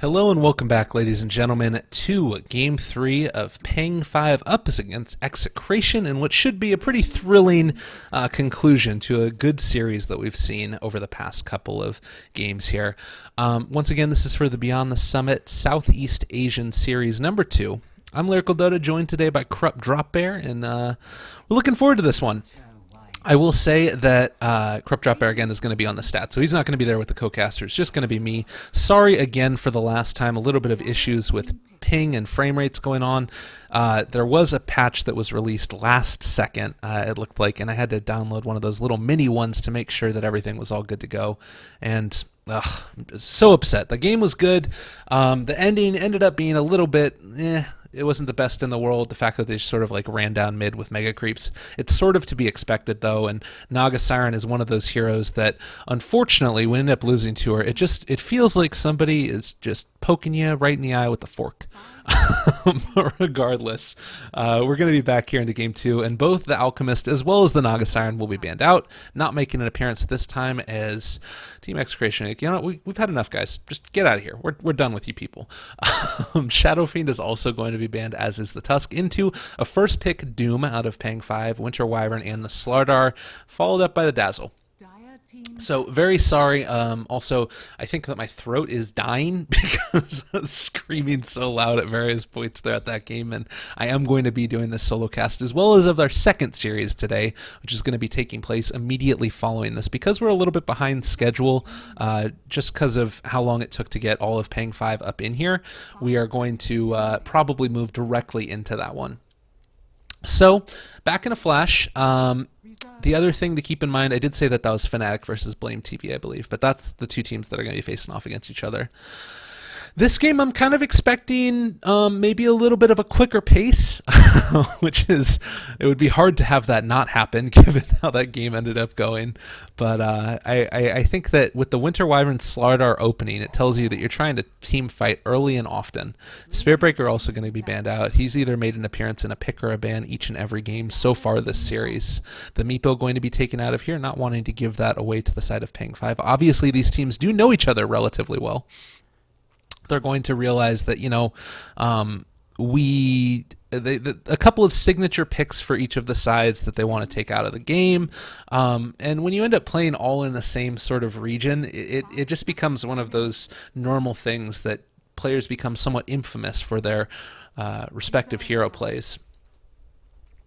Hello and welcome back, ladies and gentlemen, to Game 3 of Pang5 up against Execration in what should be a pretty thrilling conclusion to a good series that we've seen over the past couple of games here. Once again, this is for the Beyond the Summit Southeast Asian Series number 2. I'm Lyrical, joined today by Corrupt Drop Bear, and we're looking forward to this one. I will say that Corrupt Drop Bear again is going to be on the stat, so he's not going to be there with the co-caster. It's just going to be me. Sorry again for the last time. A little bit of issues with ping and frame rates going on. There was a patch that was released last second, it looked like, and I had to download one of those little mini ones to make sure that everything was all good to go. And I'm so upset. The game was good. The ending ended up being a little bit it wasn't the best in the world. The fact that they just sort of like ran down mid with mega creeps. It's sort of to be expected though, and Naga Siren is one of those heroes that unfortunately we end up losing to her. It feels like somebody is just poking you right in the eye with a fork. Regardless, we're going to be back here into Game 2, and both the Alchemist as well as the Naga Siren will be banned out, not making an appearance this time as Team Execration. You know, we've had enough, guys. Just get out of here. We're done with you people. Shadow Fiend is also going to be banned, as is the Tusk, into a first pick Doom out of Pang5, Winter Wyvern, and the Slardar, followed up by the Dazzle. So, very sorry. Also, I think that my throat is dying because I was screaming so loud at various points throughout that game, and I am going to be doing this solo cast as well as of our second series today, which is going to be taking place immediately following this because we're a little bit behind schedule, just because of how long it took to get all of Pang5 up in here. We are going to probably move directly into that one. So, back in a flash. The other thing to keep in mind, I did say that was Fnatic versus Blame TV, I believe, but that's the two teams that are going to be facing off against each other. This game, I'm kind of expecting maybe a little bit of a quicker pace, which is, it would be hard to have that not happen given how that game ended up going. But I think that with the Winter Wyvern Slardar opening, it tells you that you're trying to team fight early and often. Spiritbreaker also going to be banned out. He's either made an appearance in a pick or a ban each and every game so far this series. The Meepo going to be taken out of here, not wanting to give that away to the side of Pang5. Obviously, these teams do know each other relatively well. They're going to realize that, you know, a couple of signature picks for each of the sides that they want to take out of the game. And when you end up playing all in the same sort of region, it just becomes one of those normal things that players become somewhat infamous for their respective hero plays.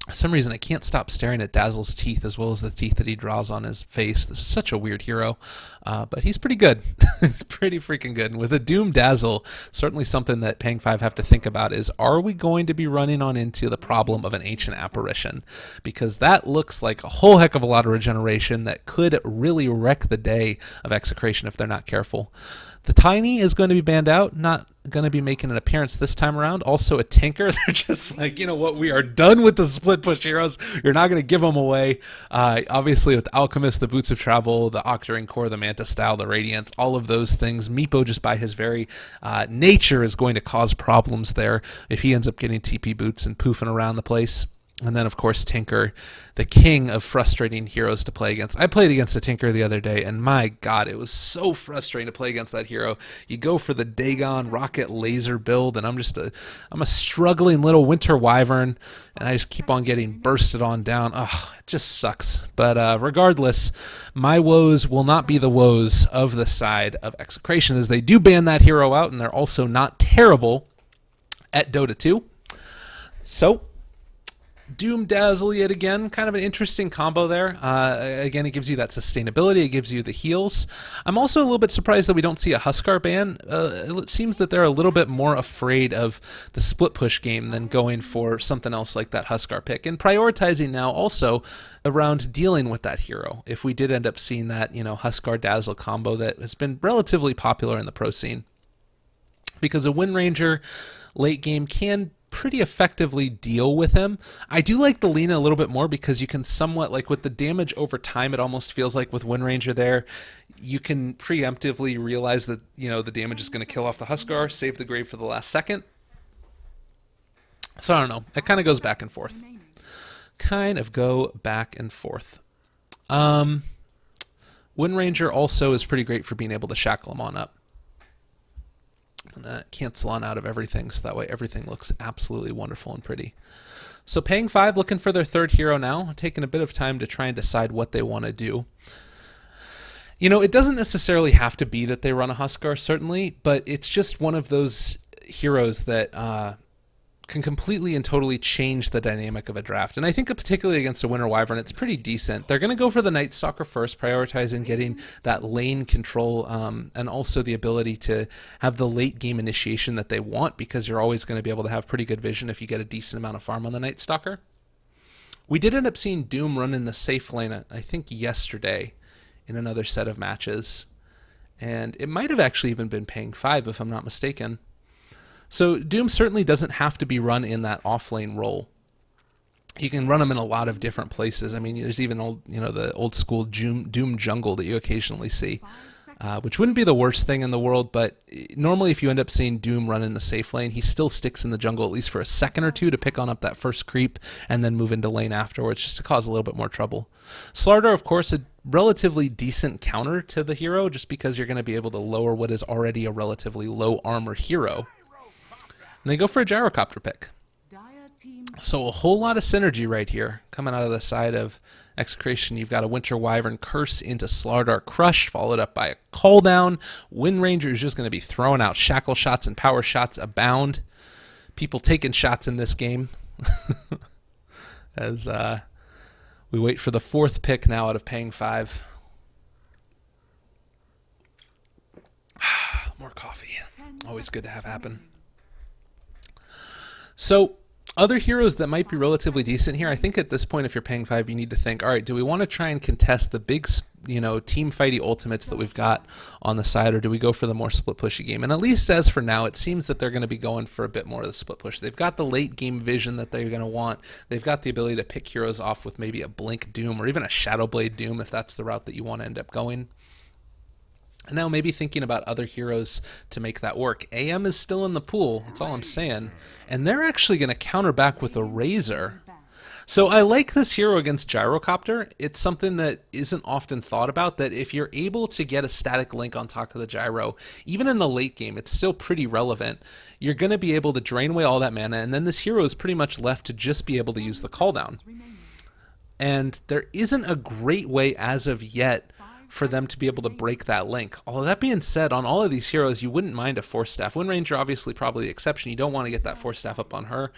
For some reason, I can't stop staring at Dazzle's teeth as well as the teeth that he draws on his face. This is such a weird hero, but he's pretty good. He's pretty freaking good. And with a Doom Dazzle, certainly something that Pang5 have to think about is, are we going to be running on into the problem of an Ancient Apparition? Because that looks like a whole heck of a lot of regeneration that could really wreck the day of Execration if they're not careful. The Tiny is going to be banned out, not going to be making an appearance this time around. Also a Tinker. They're just like, you know what, we are done with the split push heroes. You're not going to give them away. Obviously with Alchemist, the Boots of Travel, the Octarine Core, the Manta Style, the Radiance, all of those things. Meepo, just by his very nature, is going to cause problems there if he ends up getting TP boots and poofing around the place. And then, of course, Tinker, the king of frustrating heroes to play against. I played against a Tinker the other day, and my God, it was so frustrating to play against that hero. You go for the Dagon rocket laser build, and I'm a struggling little Winter Wyvern, and I just keep on getting bursted on down. Ugh, it just sucks. But regardless, my woes will not be the woes of the side of Execration, as they do ban that hero out, and they're also not terrible at Dota 2. So, Doom Dazzle yet again, kind of an interesting combo there. Again, it gives you that sustainability, it gives you the heals. I'm also a little bit surprised that we don't see a Huskar ban. It seems that they're a little bit more afraid of the split push game than going for something else like that Huskar pick, and prioritizing now also around dealing with that hero. If we did end up seeing that, you know, Huskar Dazzle combo that has been relatively popular in the pro scene, because a Wind Ranger late game can pretty effectively deal with him. I do like the Lina a little bit more because you can somewhat, like with the damage over time, it almost feels like with Wind Ranger there, you can preemptively realize that, you know, the damage is going to kill off the Huskar, save the grave for the last second. So I don't know. It kind of goes back and forth. Wind Ranger also is pretty great for being able to shackle him on up. Cancel on out of everything, so that way everything looks absolutely wonderful and pretty. So Pang5 looking for their third hero now, taking a bit of time to try and decide what they want to do. You know, it doesn't necessarily have to be that they run a Huskar, certainly, but it's just one of those heroes that can completely and totally change the dynamic of a draft. And I think particularly against a Winter Wyvern, it's pretty decent. They're going to go for the Night Stalker first, prioritizing getting that lane control and also the ability to have the late game initiation that they want, because you're always going to be able to have pretty good vision if you get a decent amount of farm on the Night Stalker. We did end up seeing Doom run in the safe lane, I think yesterday, in another set of matches. And it might have actually even been Pang5 if I'm not mistaken. So Doom certainly doesn't have to be run in that off-lane role. You can run them in a lot of different places. I mean, there's even the old school Doom jungle that you occasionally see, which wouldn't be the worst thing in the world, but normally if you end up seeing Doom run in the safe lane, he still sticks in the jungle at least for a second or two to pick on up that first creep and then move into lane afterwards just to cause a little bit more trouble. Slardar, of course, a relatively decent counter to the hero just because you're going to be able to lower what is already a relatively low armor hero. And they go for a gyrocopter pick. So a whole lot of synergy right here coming out of the side of Execration. You've got a Winter Wyvern Curse into Slardar Crush, followed up by a Call Down. Wind Ranger is just going to be throwing out shackle shots and power shots abound. People taking shots in this game. As we wait for the fourth pick now out of Pang5. More coffee. Always good to have happen. So other heroes that might be relatively decent here, I think at this point if you're Pang5 you need to think, all right, do we want to try and contest the big team fighty ultimates that we've got on the side, or do we go for the more split pushy game? And at least as for now, it seems that they're going to be going for a bit more of the split push. They've got the late game vision that they're going to want. They've got the ability to pick heroes off with maybe a Blink Doom or even a Shadowblade Doom if that's the route that you want to end up going. And now maybe thinking about other heroes to make that work. AM is still in the pool, that's all I'm saying. And they're actually going to counter back with a Razor. So I like this hero against Gyrocopter. It's something that isn't often thought about, that if you're able to get a static link on top of the gyro, even in the late game, it's still pretty relevant. You're going to be able to drain away all that mana, and then this hero is pretty much left to just be able to use the call down. And there isn't a great way as of yet for them to be able to break that link. Although that being said, on all of these heroes, you wouldn't mind a Force Staff. Wind Ranger obviously probably the exception. You don't want to get that Force Staff up on her.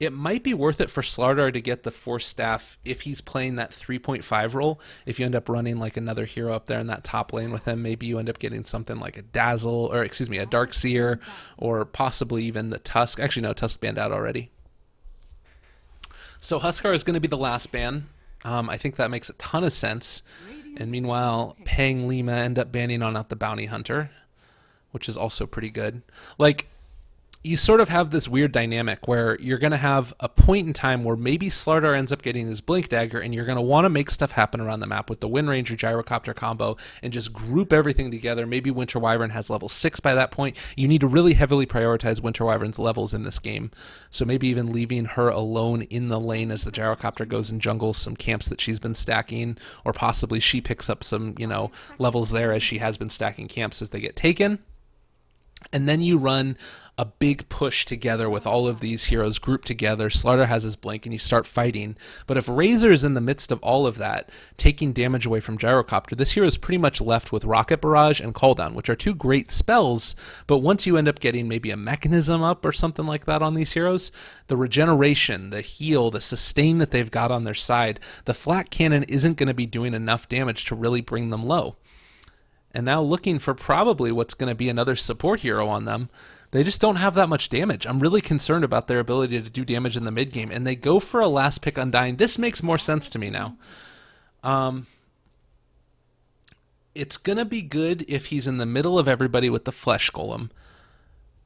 It might be worth it for Slardar to get the Force Staff if he's playing that 3.5 role. If you end up running like another hero up there in that top lane with him, maybe you end up getting something like a Dazzle, or excuse me, a Darkseer, or possibly even the Tusk. Actually, no, Tusk banned out already. So Huskar is going to be the last ban. I think that makes a ton of sense. And meanwhile, Pang Lima end up banning on out the Bounty Hunter, which is also pretty good. Like, you sort of have this weird dynamic where you're going to have a point in time where maybe Slardar ends up getting his Blink Dagger, and you're going to want to make stuff happen around the map with the Wind Ranger Gyrocopter combo and just group everything together. Maybe Winter Wyvern has level 6 by that point. You need to really heavily prioritize Winter Wyvern's levels in this game. So maybe even leaving her alone in the lane as the Gyrocopter goes and jungles some camps that she's been stacking, or possibly she picks up some, levels there as she has been stacking camps as they get taken. And then you run a big push together with all of these heroes grouped together. Slardar has his Blink, and you start fighting. But if Razor is in the midst of all of that, taking damage away from Gyrocopter, this hero is pretty much left with Rocket Barrage and Call Down, which are two great spells. But once you end up getting maybe a Mechanism up or something like that on these heroes, the regeneration, the heal, the sustain that they've got on their side, the Flat Cannon isn't going to be doing enough damage to really bring them low. And now looking for probably what's going to be another support hero on them, they just don't have that much damage. I'm really concerned about their ability to do damage in the mid game, and they go for a last pick Undying. This makes more sense to me now. It's going to be good if he's in the middle of everybody with the Flesh Golem.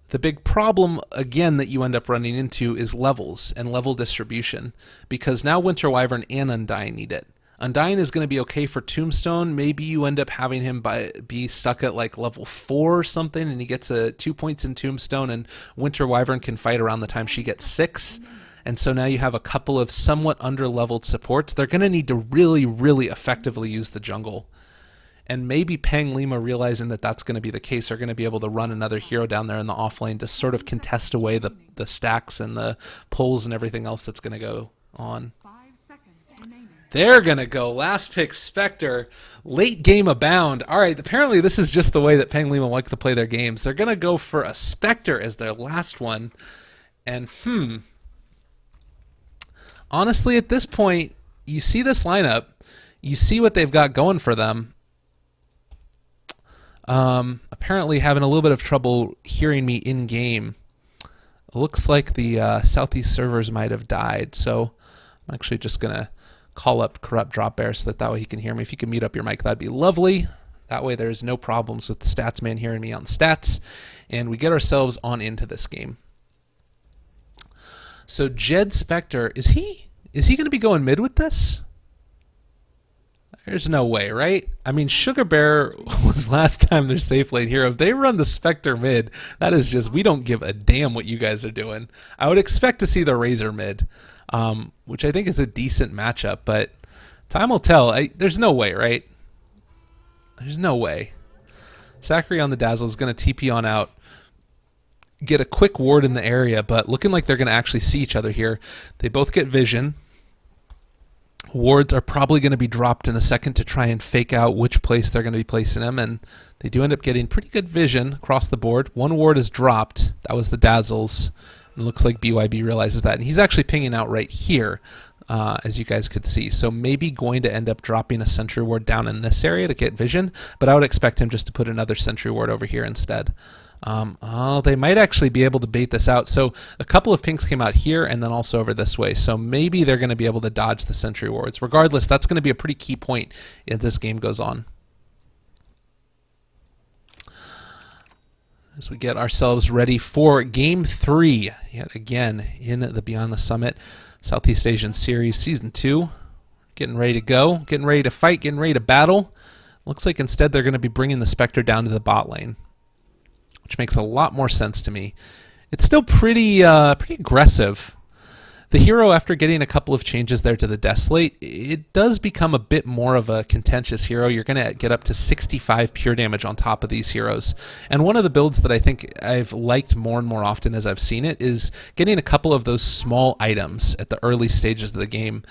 The big problem, again, that you end up running into is levels and level distribution, because now Winter Wyvern and Undying need it. Undying is going to be okay for Tombstone. Maybe you end up having him be stuck at like level 4 or something, and he gets 2 points in Tombstone, and Winter Wyvern can fight around the time she gets 6. And so now you have a couple of somewhat under-leveled supports. They're going to need to really, really effectively use the jungle. And maybe Pang5, realizing that that's going to be the case, are going to be able to run another hero down there in the off lane to sort of contest away the stacks and the pulls and everything else that's going to go on. They're going to go last pick Spectre. Late game abound. All right, apparently this is just the way that Pang5 like to play their games. They're going to go for a Spectre as their last one. And honestly, at this point, you see this lineup. You see what they've got going for them. Apparently having a little bit of trouble hearing me in-game. It looks like the Southeast servers might have died, so I'm actually just going to call up Corrupt Drop Bear so that way he can hear me. If you can mute up your mic, that'd be lovely. That way there's no problems with the stats man hearing me on the stats, and we get ourselves on into this game. So Jed Spectre, is he going to be going mid with this? There's no way, right? I mean, Sugar Bear was last time their safe lane hero. If they run the Spectre mid, that is just, we don't give a damn what you guys are doing. I would expect to see the Razor mid, which I think is a decent matchup, but time will tell. There's no way, right? There's no way. Zachary on the Dazzle is going to TP on out, get a quick ward in the area, but looking like they're going to actually see each other here. They both get vision. Wards are probably going to be dropped in a second to try and fake out which place they're going to be placing them, and they do end up getting pretty good vision across the board. One ward is dropped. That was the Dazzles. It looks like BYB realizes that, and he's actually pinging out right here, as you guys could see. So maybe going to end up dropping a sentry ward down in this area to get vision, but I would expect him just to put another sentry ward over here instead. They might actually be able to bait this out. So a couple of pings came out here and then also over this way. So maybe they're going to be able to dodge the sentry wards. Regardless, that's going to be a pretty key point as this game goes on. As we get ourselves ready for Game 3, yet again in the Beyond the Summit Southeast Asian Series Season 2. Getting ready to go, getting ready to fight, getting ready to battle. Looks like instead they're going to be bringing the Spectre down to the bot lane, which makes a lot more sense to me. It's still pretty aggressive. The hero, after getting a couple of changes there to the death slate, it does become a bit more of a contentious hero. You're going to get up to 65 pure damage on top of these heroes. And one of the builds that I think I've liked more and more often as I've seen it is getting a couple of those small items at the early stages of the game.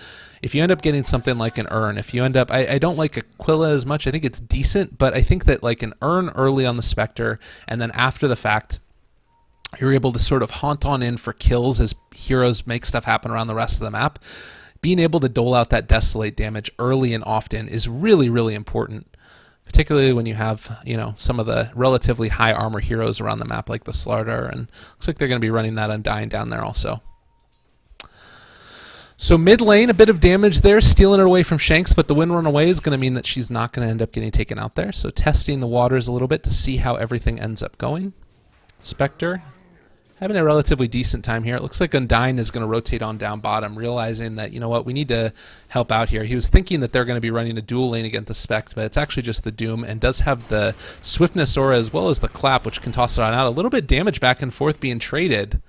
If you end up getting something like an urn, if you end up, I don't like Aquila as much. I think it's decent, but I think that like an urn early on the Spectre, and then after the fact, you're able to sort of haunt on in for kills as heroes make stuff happen around the rest of the map. Being able to dole out that desolate damage early and often is really, really important, particularly when you have, you know, some of the relatively high armor heroes around the map like the Slardar, and looks like they're going to be running that Undying down there also. So mid lane, a bit of damage there, stealing it away from Shanks, but the wind run away is going to mean that she's not going to end up getting taken out there. So testing the waters a little bit to see how everything ends up going. Spectre having a relatively decent time here. It looks like Undying is going to rotate on down bottom, realizing that, you know what, we need to help out here. He was thinking that they're going to be running a dual lane against the Spect, but it's actually just the Doom, and does have the Swiftness Aura as well as the Clap, which can toss it on out. A little bit damage back and forth being traded.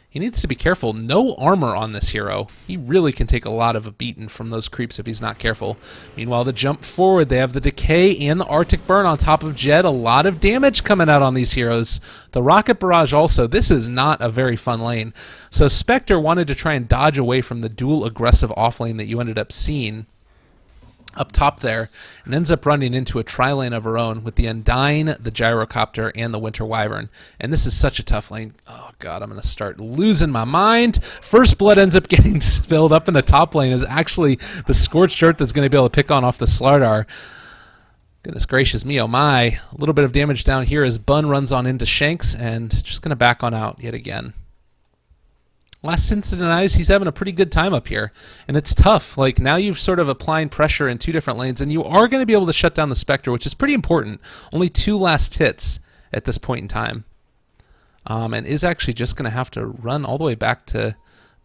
He needs to be careful. No armor on this hero. He really can take a lot of a beating from those creeps if he's not careful. Meanwhile, the jump forward, they have the Decay and the Arctic Burn on top of Jed. A lot of damage coming out on these heroes. The Rocket Barrage also. This is not a very fun lane. So Spectre wanted to try and dodge away from the dual aggressive off lane that you ended up seeing up top there, and ends up running into a tri-lane of her own with the Undying, the Gyrocopter, and the Winter Wyvern. And this is such a tough lane. Oh god, I'm going to start losing my mind. First blood ends up getting spilled up in the top lane is actually the Scorched Earth that's going to be able to pick on off the Slardar. Goodness gracious me, oh my. A little bit of damage down here as Bun runs on into Shanks, and just going to back on out yet again. Last Incident Eyes, he's having a pretty good time up here. And it's tough. Like, now you've sort of applying pressure in two different lanes, and you are going to be able to shut down the Spectre, which is pretty important. Only 2 last hits at this point in time. And is actually just going to have to run all the way back to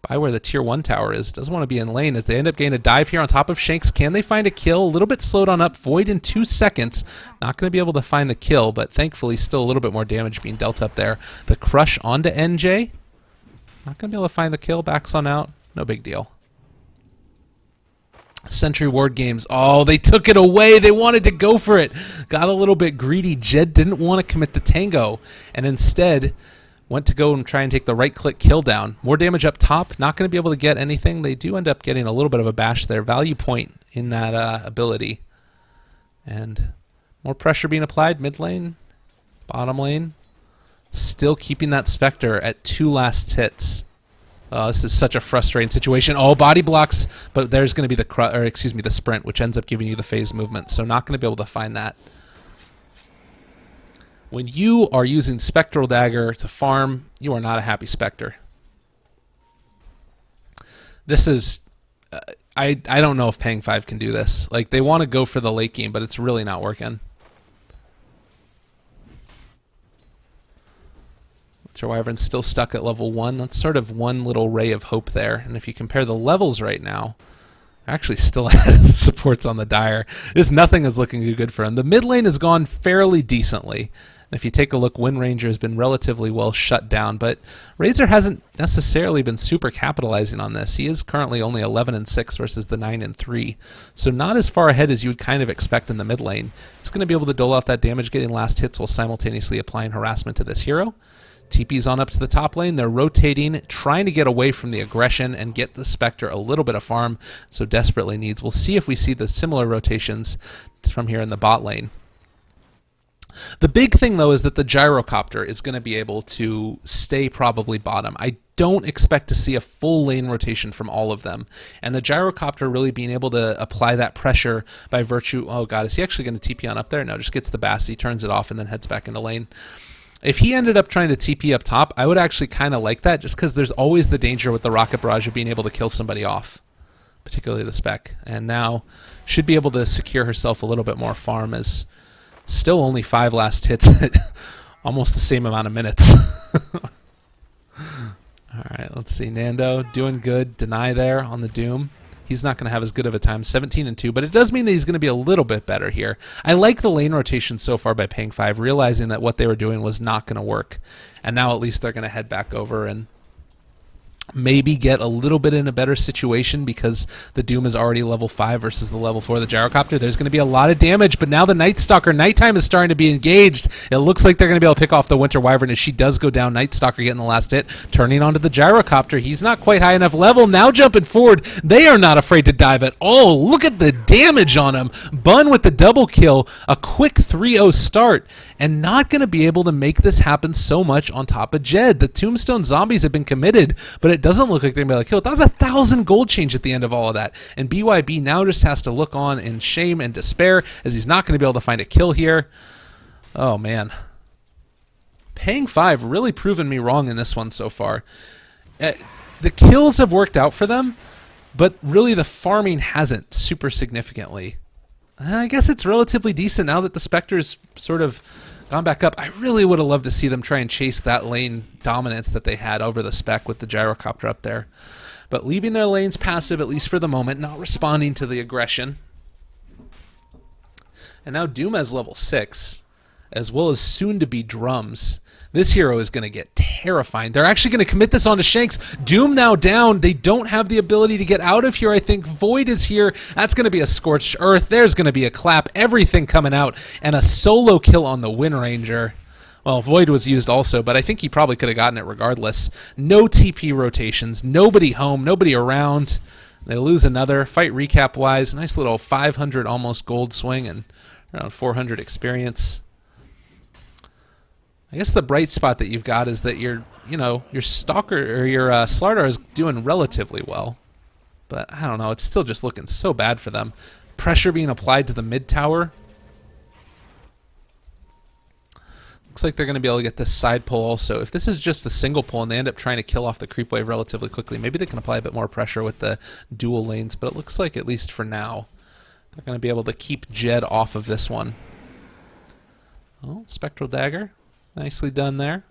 by where the Tier 1 tower is. Doesn't want to be in lane as they end up getting a dive here on top of Shanks. Can they find a kill? A little bit slowed on up. Void in 2 seconds. Not going to be able to find the kill, but thankfully still a little bit more damage being dealt up there. The crush onto NJ. Not going to be able to find the kill. Backs on out. No big deal. Sentry Ward Games. Oh, they took it away. They wanted to go for it. Got a little bit greedy. Jed didn't want to commit the tango, and instead went to go and try and take the right-click kill down. More damage up top. Not going to be able to get anything. They do end up getting a little bit of a bash there. Value point in that ability. And more pressure being applied. Mid lane, bottom lane. Still keeping that Spectre at 2 last hits. This is such a frustrating situation. Oh, body blocks, but there's going to be the sprint, which ends up giving you the phase movement. So not going to be able to find that. When you are using Spectral Dagger to farm, you are not a happy Spectre. This is... I don't know if Pang5 can do this. Like, they want to go for the late game, but it's really not working. Wyvern's still stuck at level 1. That's sort of one little ray of hope there. And if you compare the levels right now, they're actually still ahead of the supports on the Dire. Just nothing is looking too good for them. The mid lane has gone fairly decently. And if you take a look, Wind Ranger has been relatively well shut down, but Razor hasn't necessarily been super capitalizing on this. He is currently only 11-6 versus the 9-3, so not as far ahead as you would kind of expect in the mid lane. He's going to be able to dole out that damage, getting last hits while simultaneously applying harassment to this hero. TP's on up to the top lane. They're rotating, trying to get away from the aggression and get the Spectre a little bit of farm, so desperately needs. We'll see if we see the similar rotations from here in the bot lane. The big thing, though, is that the Gyrocopter is going to be able to stay probably bottom. I don't expect to see a full lane rotation from all of them. And the Gyrocopter really being able to apply that pressure by virtue... Oh, God, is he actually going to TP on up there? No, just gets the Bassy, turns it off, and then heads back into lane. If he ended up trying to TP up top, I would actually kind of like that, just because there's always the danger with the Rocket Barrage of being able to kill somebody off, particularly the Spec. And now should be able to secure herself a little bit more farm, as still only 5 last hits at almost the same amount of minutes. All right, let's see. Nando doing good. Deny there on the Doom. He's not going to have as good of a time, 17-2, but it does mean that he's going to be a little bit better here. I like the lane rotation so far by Pang5, realizing that what they were doing was not going to work. And now at least they're going to head back over and maybe get a little bit in a better situation, because the Doom is already level 5 versus the level 4 of the Gyrocopter. There's going to be a lot of damage, but now the Night Stalker, nighttime is starting to be engaged. It looks like they're going to be able to pick off the Winter Wyvern as she does go down. Night Stalker getting the last hit, turning onto the Gyrocopter. He's not quite high enough level. Now jumping forward. They are not afraid to dive at all. Look at the damage on him. Bun with the double kill, a quick 3-0 start, and not going to be able to make this happen so much on top of Jed. The Tombstone zombies have been committed, but it doesn't look like they're going to be able to kill it. That was 1,000 gold change at the end of all of that. And BYB now just has to look on in shame and despair, as he's not going to be able to find a kill here. Oh, man. Pang5 really proven me wrong in this one so far. The kills have worked out for them, but really the farming hasn't super significantly. I guess it's relatively decent now that the Spectre's sort of gone back up. I really would have loved to see them try and chase that lane dominance that they had over the Spec with the Gyrocopter up there. But leaving their lanes passive, at least for the moment, not responding to the aggression. And now Doom has level 6, as well as soon-to-be Drums. This hero is going to get terrifying. They're actually going to commit this onto Shanks. Doom now down. They don't have the ability to get out of here, I think. Void is here. That's going to be a Scorched Earth. There's going to be a clap. Everything coming out. And a solo kill on the Wind Ranger. Well, Void was used also, but I think he probably could have gotten it regardless. No TP rotations. Nobody home. Nobody around. They lose another. Fight recap-wise, nice little 500 almost gold swing and around 400 experience. I guess the bright spot that you've got is that your Stalker or your Slardar is doing relatively well, but I don't know. It's still just looking so bad for them. Pressure being applied to the mid tower. Looks like they're going to be able to get this side pull also. If this is just a single pull and they end up trying to kill off the creep wave relatively quickly, maybe they can apply a bit more pressure with the dual lanes. But it looks like, at least for now, they're going to be able to keep Jed off of this one. Oh, Spectral Dagger. Nicely done there.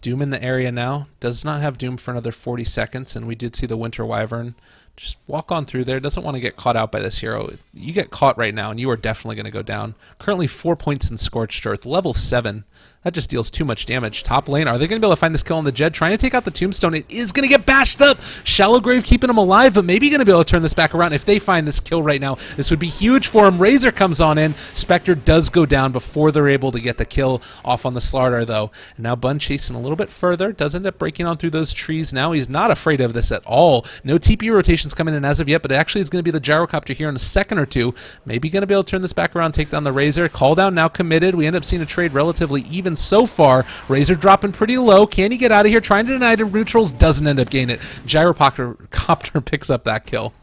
Doom in the area now. Does not have Doom for another 40 seconds, and we did see the Winter Wyvern just walk on through there. Doesn't want to get caught out by this hero. You get caught right now, and you are definitely going to go down. Currently 4 points in Scorched Earth. Level 7. That just deals too much damage. Top lane, are they going to be able to find this kill on the Jed? Trying to take out the Tombstone. It is going to get bashed up. Shallow Grave keeping him alive, but maybe going to be able to turn this back around. If they find this kill right now, this would be huge for him. Razor comes on in. Spectre does go down before they're able to get the kill off on the Slardar, though. And now Bun chasing a little bit further. Does end up breaking on through those trees now. He's not afraid of this at all. No TP rotations coming in as of yet, but it actually is going to be the Gyrocopter here in a second or two. Maybe going to be able to turn this back around, take down the Razor. Call down now committed. We end up seeing a trade relatively even so far. Razor dropping pretty low. Can he get out of here? Trying to deny the neutrals. Doesn't end up gaining it. Gyrocopter picks up that kill.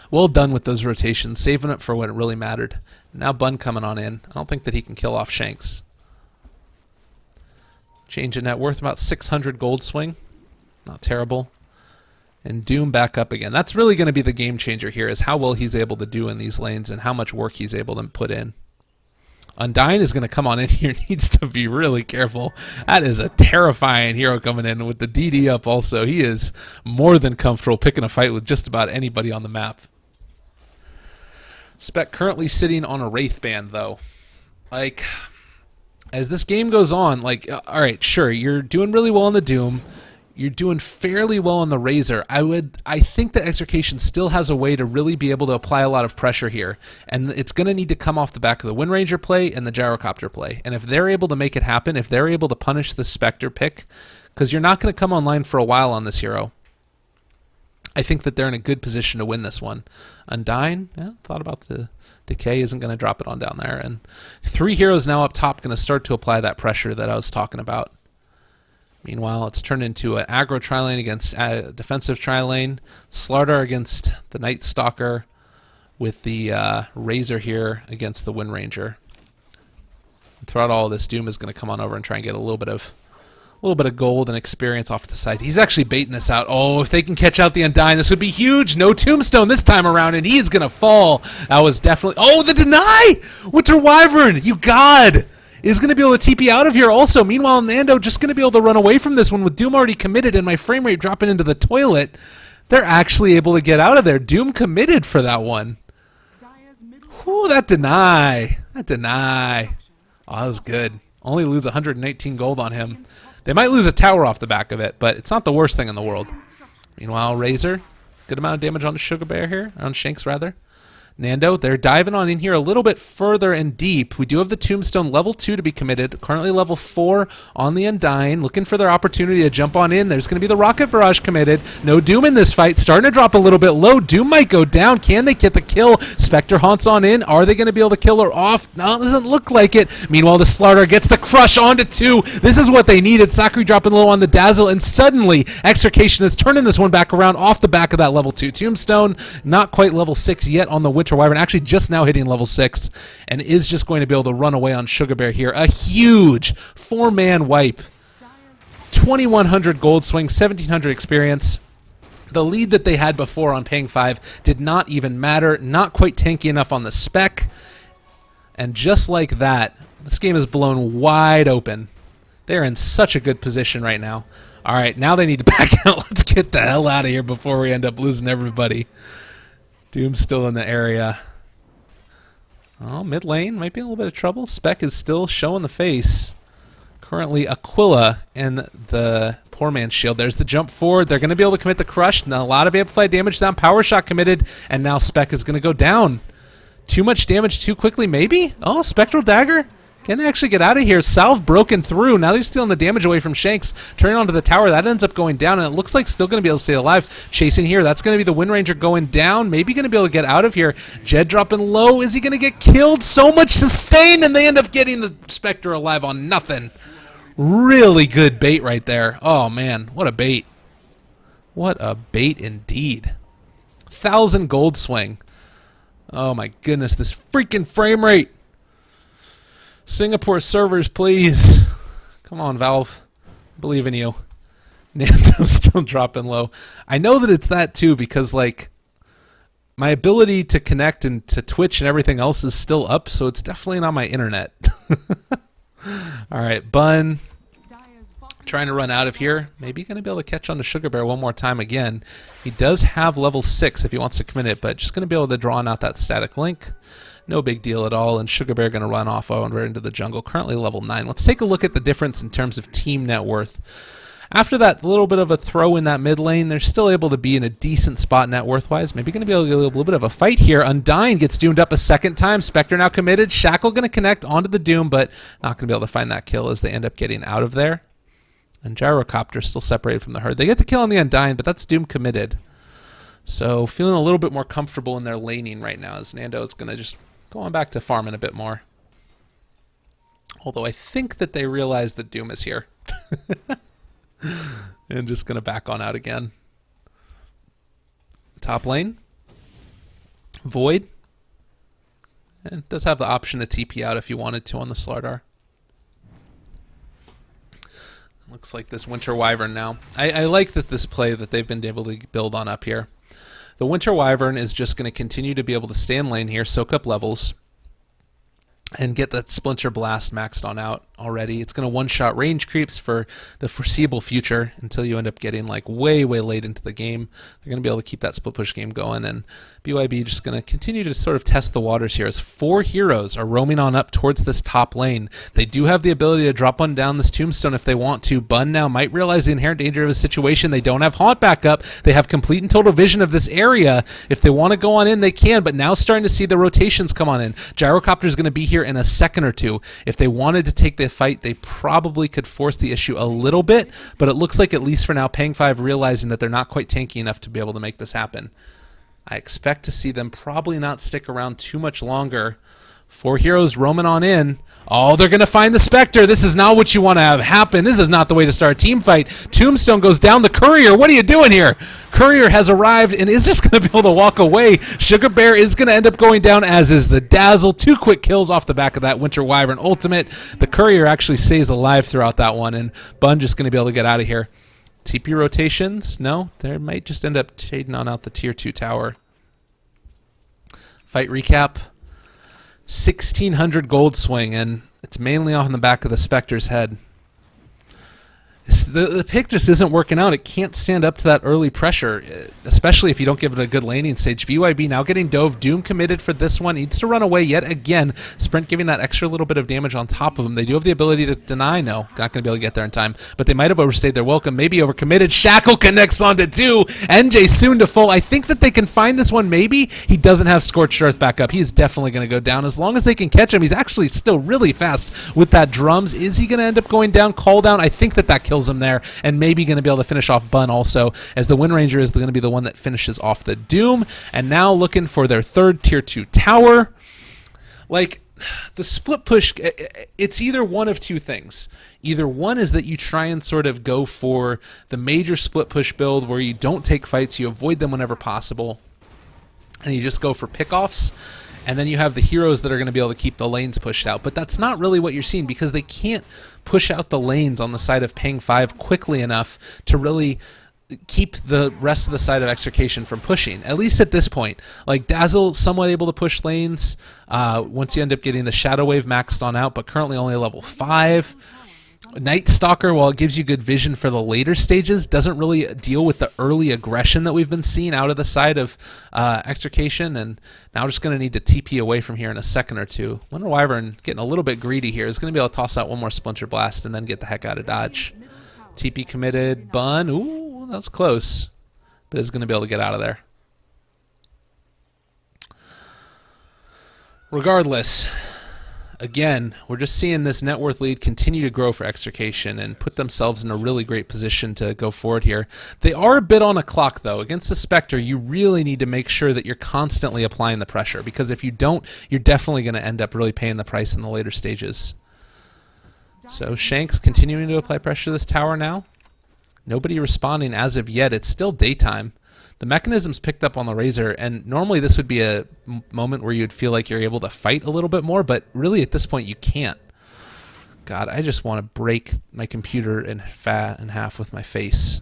Well done with those rotations. Saving it for when it really mattered. Now Bun coming on in. I don't think that he can kill off Shanks. Change in net worth, about 600 gold swing. Not terrible. And Doom back up again. That's really going to be the game changer here, is how well he's able to do in these lanes and how much work he's able to put in. Undyne is going to come on in here. Needs to be really careful. That is a terrifying hero coming in with the DD up also. He is more than comfortable picking a fight with just about anybody on the map. Spec currently sitting on a Wraith Band, though. Like, as this game goes on, like, all right, sure, you're doing really well on the Doom. You're doing fairly well on the Razor. I think that Execration still has a way to really be able to apply a lot of pressure here. And it's going to need to come off the back of the Wind Ranger play and the Gyrocopter play. And if they're able to make it happen, if they're able to punish the Spectre pick, because you're not going to come online for a while on this hero, I think that they're in a good position to win this one. Undyne, yeah, thought about the Decay, isn't going to drop it on down there. And 3 heroes now up top going to start to apply that pressure that I was talking about. Meanwhile, it's turned into an aggro tri-lane against a defensive tri-lane. Slardar against the Night Stalker with the Razor here against the Wind Ranger. And throughout all of this, Doom is going to come on over and try and get a little bit of gold and experience off to the side. He's actually baiting this out. Oh, if they can catch out the Undyne, this would be huge. No Tombstone this time around, and he's going to fall. That was definitely... Oh, the deny! Winter Wyvern, you god! Is going to be able to TP out of here also. Meanwhile, Nando just going to be able to run away from this one with Doom already committed and my frame rate dropping into the toilet. They're actually able to get out of there. Doom committed for that one. Ooh, that deny. That deny. Oh, that was good. Only lose 119 gold on him. They might lose a tower off the back of it, but it's not the worst thing in the world. Meanwhile, Razor, good amount of damage on the Sugar Bear here, on Shanks rather. Nando, they're diving on in here a little bit further and deep. We do have the Tombstone level 2 to be committed. Currently level 4 on the Undyne. Looking for their opportunity to jump on in. There's going to be the Rocket Barrage committed. No Doom in this fight. Starting to drop a little bit low. Doom might go down. Can they get the kill? Spectre haunts on in. Are they going to be able to kill her off? No, it doesn't look like it. Meanwhile, the Slardar gets the crush onto 2. This is what they needed. Sakura dropping low on the Dazzle, and suddenly Execration is turning this one back around off the back of that level 2 Tombstone. Not quite level 6 yet on the Winter Wyvern, actually just now hitting level 6, and is just going to be able to run away on Sugar Bear here. A huge 4-man wipe. 2,100 gold swing, 1,700 experience. The lead that they had before on Pang5 did not even matter. Not quite tanky enough on the spec. And just like that, this game is blown wide open. They're in such a good position right now. All right, now they need to back out. Let's get the hell out of here before we end up losing everybody. Doom's still in the area. Oh, mid lane might be in a little bit of trouble. Spec is still showing the face. Currently Aquila and the poor man's shield. There's the jump forward. They're going to be able to commit the crush. Now a lot of amplified damage down. Power shot committed, and now Spec is going to go down. Too much damage too quickly, maybe? Oh, Spectral Dagger. Can they actually get out of here? Salve broken through. Now they're stealing the damage away from Shanks. Turning onto the tower. That ends up going down, and it looks like still going to be able to stay alive. Chasing here. That's going to be the Wind Ranger going down. Maybe going to be able to get out of here. Jed dropping low. Is he going to get killed? So much sustain, and they end up getting the Spectre alive on nothing. Really good bait right there. Oh, man. What a bait. What a bait indeed. 1,000 gold swing. Oh, my goodness. This freaking frame rate. Singapore servers, please. Come on, Valve. I believe in you. Nando's still dropping low. I know that it's that too because, like, my ability to connect and to Twitch and everything else is still up, so it's definitely not my internet. All right, Bun. Trying to run out of here. Maybe going to be able to catch on to Sugar Bear one more time again. He does have level 6 if he wants to commit it, but just going to be able to draw out that static link. No big deal at all, and Sugar Bear going to run off over into the jungle, currently level 9. Let's take a look at the difference in terms of team net worth. After that little bit of a throw in that mid lane, they're still able to be in a decent spot net worth-wise. Maybe going to be able to get a little bit of a fight here. Undying gets doomed up a second time. Spectre now committed. Shackle going to connect onto the Doom, but not going to be able to find that kill as they end up getting out of there. And Gyrocopter still separated from the herd. They get the kill on the Undying, but that's Doom committed. So feeling a little bit more comfortable in their laning right now as Nando is going to just go on back to farming a bit more. Although I think that they realize that Doom is here. And just going to back on out again. Top lane. Void. And does have the option to TP out if you wanted to on the Slardar. Looks like this Winter Wyvern now. I like that this play that they've been able to build on up here. The Winter Wyvern is just going to continue to be able to stay in lane here, soak up levels, and get that Splinter Blast maxed on out already. It's going to one-shot range creeps for the foreseeable future until you end up getting like way late into the game. They're going to be able to keep that split push game going, and BYB just going to continue to sort of test the waters here as 4 heroes are roaming on up towards this top lane. They do have the ability to drop on down this tombstone if they want to. Bun now might realize the inherent danger of his situation. They don't have Haunt back up. They have complete and total vision of this area. If they want to go on in, they can, but now starting to see the rotations come on in. Gyrocopter is going to be here in a second or two. If they wanted to take the fight, they probably could force the issue a little bit, but it looks like, at least for now, Pang5 realizing that they're not quite tanky enough to be able to make this happen. I expect to see them probably not stick around too much longer. 4 heroes roaming on in. Oh, they're going to find the Spectre. This is not what you want to have happen. This is not the way to start a team fight. Tombstone goes down. The Courier, what are you doing here? Courier has arrived and is just going to be able to walk away. Sugar Bear is going to end up going down, as is the Dazzle. 2 quick kills off the back of that Winter Wyvern ultimate. The Courier actually stays alive throughout that one, and Bun just going to be able to get out of here. TP rotations? No, they might just end up trading on out the tier 2 tower. Fight recap. 1,600 gold swing, and it's mainly on the back of the Spectre's head. The pick just isn't working out. It can't stand up to that early pressure, especially if you don't give it a good laning stage. BYB now getting dove. Doom committed for this one. Needs to run away yet again. Sprint giving that extra little bit of damage on top of him. They do have the ability to deny. No, not going to be able to get there in time, but they might have overstayed their welcome. Maybe overcommitted. Shackle connects onto 2. NJ soon to full. I think that they can find this one maybe. He doesn't have Scorched Earth back up. He's definitely going to go down. As long as they can catch him, he's actually still really fast with that drums. Is he going to end up going down? Call down. I think that kills him there, and maybe going to be able to finish off Bun also, as the Wind Ranger is going to be the one that finishes off the Doom. And now looking for their 3rd tier 2 tower. Like, the split push, it's either one of 2 things. Either one is that you try and sort of go for the major split push build where you don't take fights, you avoid them whenever possible, and you just go for pickoffs. And then you have the heroes that are going to be able to keep the lanes pushed out. But that's not really what you're seeing, because they can't push out the lanes on the side of Pang5 quickly enough to really keep the rest of the side of Execration from pushing, at least at this point. Like, Dazzle somewhat able to push lanes once you end up getting the Shadow Wave maxed on out, but currently only level 5. Night Stalker, while it gives you good vision for the later stages, doesn't really deal with the early aggression that we've been seeing out of the side of Execration, and now just going to need to TP away from here in a second or two. Winter Wyvern getting a little bit greedy here. Is going to be able to toss out one more Splinter Blast and then get the heck out of dodge. TP committed. Bun. Ooh, that was close, but is going to be able to get out of there. Regardless, again, we're just seeing this net worth lead continue to grow for Execration and put themselves in a really great position to go forward here. They are a bit on a clock, though. Against the Spectre, you really need to make sure that you're constantly applying the pressure, because if you don't, you're definitely going to end up really paying the price in the later stages. So Shanks continuing to apply pressure to this tower now. Nobody responding as of yet. It's still daytime. The mechanism's picked up on the Razor, and normally this would be a moment where you'd feel like you're able to fight a little bit more, but really at this point you can't. God, I just want to break my computer in half with my face.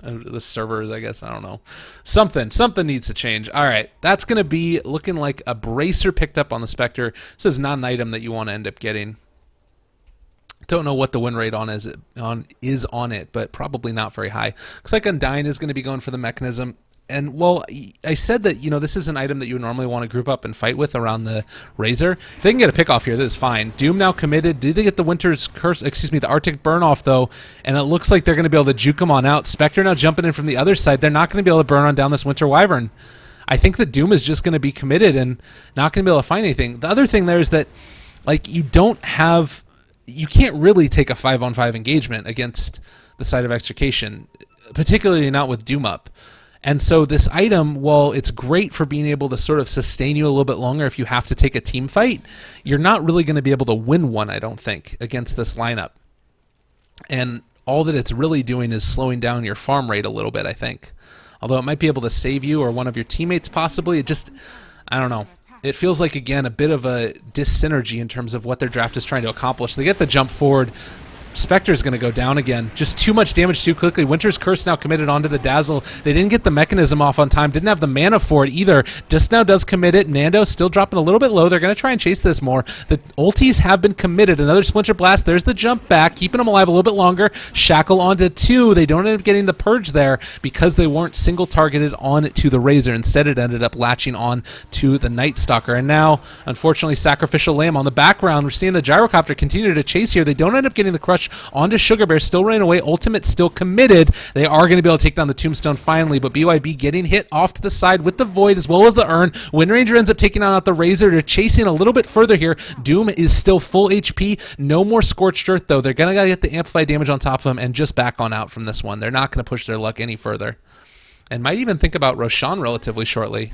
The servers, I guess, I don't know. Something needs to change. All right, that's going to be looking like a Bracer picked up on the Spectre. This is not an item that you want to end up getting. Don't know what the win rate is on it, but probably not very high. Looks like Undying is going to be going for the mechanism. And well, I said that this is an item that you would normally want to group up and fight with around the Razor. If they can get a pick off here, that is fine. Doom now committed. Did they get the Winter's Curse? Excuse me, the Arctic Burn off though, and it looks like they're going to be able to juke them on out. Spectre now jumping in from the other side. They're not going to be able to burn on down this Winter Wyvern. I think that Doom is just going to be committed and not going to be able to find anything. The other thing there is that, like, you can't really take a 5-on-5 engagement against the side of Execration, particularly not with Doom up. And so this item, while it's great for being able to sort of sustain you a little bit longer if you have to take a team fight, you're not really going to be able to win one, I don't think, against this lineup. And all that it's really doing is slowing down your farm rate a little bit, I think. Although it might be able to save you or one of your teammates possibly. It just, I don't know. It feels like, again, a bit of a dyssynergy in terms of what their draft is trying to accomplish. They get the jump forward. Spectre's going to go down again. Just too much damage too quickly. Winter's Curse now committed onto the Dazzle. They didn't get the mechanism off on time. Didn't have the mana for it either. Just now does commit it. Nando still dropping a little bit low. They're going to try and chase this more. The ultis have been committed. Another Splinter Blast. There's the jump back. Keeping them alive a little bit longer. Shackle onto 2. They don't end up getting the Purge there because they weren't single targeted on to the Razor. Instead, it ended up latching on to the Night Stalker. And now, unfortunately, Sacrificial Lamb on the background. We're seeing the Gyrocopter continue to chase here. They don't end up getting the crush onto Sugar Bear, still running away. Ultimate still committed. They are going to be able to take down the Tombstone finally, but BYB getting hit off to the side with the Void as well as the Urn. Wind Ranger ends up taking out the Razor. They're chasing a little bit further here. Doom is still full HP. No more Scorched Earth, though. They're going to get the amplified damage on top of them and just back on out from this one. They're not going to push their luck any further. And might even think about Roshan relatively shortly.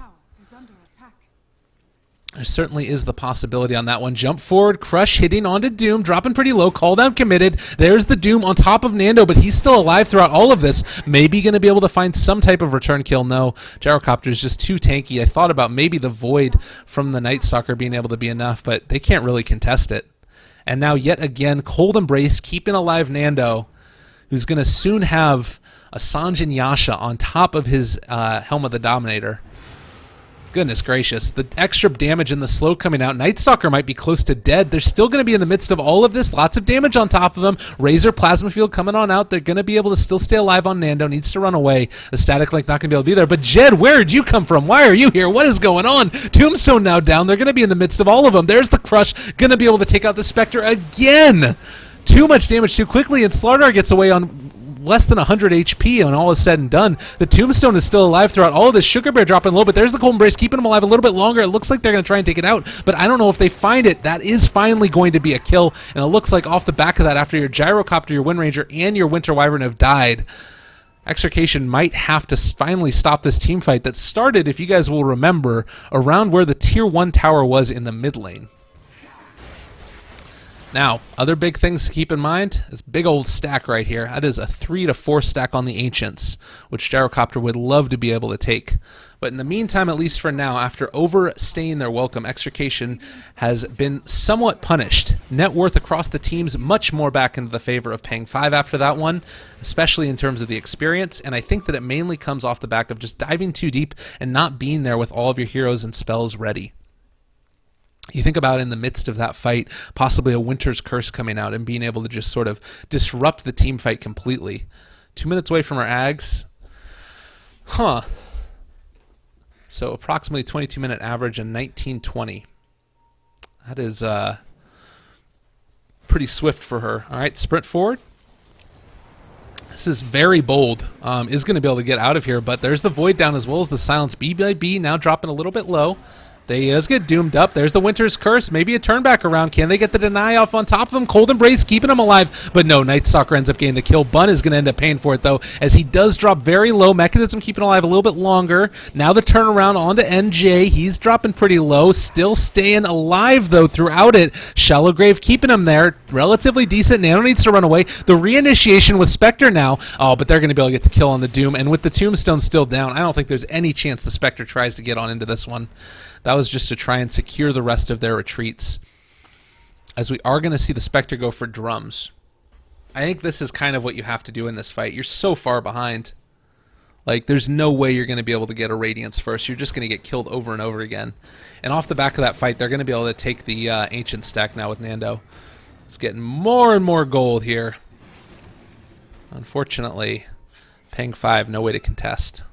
There certainly is the possibility on that one. Jump forward, Crush hitting onto Doom, dropping pretty low, call down committed. There's the Doom on top of Nando, but he's still alive throughout all of this. Maybe going to be able to find some type of return kill. No, Gyrocopter is just too tanky. I thought about maybe the Void from the Night Stalker being able to be enough, but they can't really contest it. And now yet again, Cold Embrace keeping alive Nando, who's going to soon have a Sanjin Yasha on top of his Helm of the Dominator. Goodness gracious. The extra damage and the slow coming out. Night Stalker might be close to dead. They're still going to be in the midst of all of this. Lots of damage on top of them. Razor Plasma Field coming on out. They're going to be able to still stay alive on Nando. Needs to run away. The Static Link not going to be able to be there. But Jed, where did you come from? Why are you here? What is going on? Tombstone now down. They're going to be in the midst of all of them. There's the Crush. Going to be able to take out the Spectre again. Too much damage too quickly, and Slardar gets away on less than 100 HP when all is said and done. The Tombstone is still alive throughout all of this. Sugar Bear dropping low, but there's the Cold Embrace, keeping him alive a little bit longer. It looks like they're going to try and take it out, but I don't know if they find it. That is finally going to be a kill, and it looks like off the back of that, after your Gyrocopter, your Wind Ranger, and your Winter Wyvern have died, Execration might have to finally stop this team fight that started, if you guys will remember, around where the Tier 1 tower was in the mid lane. Now, other big things to keep in mind, this big old stack right here. That is a 3 to 4 stack on the Ancients, which Gyrocopter would love to be able to take. But in the meantime, at least for now, after overstaying their welcome, Execration has been somewhat punished. Net worth across the teams much more back into the favor of Pang5 after that one, especially in terms of the experience, and I think that it mainly comes off the back of just diving too deep and not being there with all of your heroes and spells ready. You think about in the midst of that fight, possibly a Winter's Curse coming out and being able to just sort of disrupt the team fight completely. 2 minutes away from our Ags. Huh. So approximately 22-minute average and 19:20. That is pretty swift for her. All right, sprint forward. This is very bold. Is going to be able to get out of here, but there's the Void down as well as the Silence. BBB now dropping a little bit low. They just get doomed up. There's the Winter's Curse. Maybe a turn back around. Can they get the deny off on top of them? Cold Embrace keeping him alive. But no, Night Stalker ends up getting the kill. Bun is going to end up paying for it, though, as he does drop very low. Mechanism keeping alive a little bit longer. Now the turnaround onto NJ. He's dropping pretty low. Still staying alive, though, throughout it. Shallow Grave keeping him there. Relatively decent. Nano needs to run away. The reinitiation with Spectre now. Oh, but they're going to be able to get the kill on the Doom. And with the Tombstone still down, I don't think there's any chance the Spectre tries to get on into this one. That was just to try and secure the rest of their retreats. As we are going to see the Spectre go for drums. I think this is kind of what you have to do in this fight. You're so far behind. Like, there's no way you're going to be able to get a Radiance first. You're just going to get killed over and over again. And off the back of that fight, they're going to be able to take the Ancient stack now with Nando. It's getting more and more gold here. Unfortunately, Pang5, no way to contest.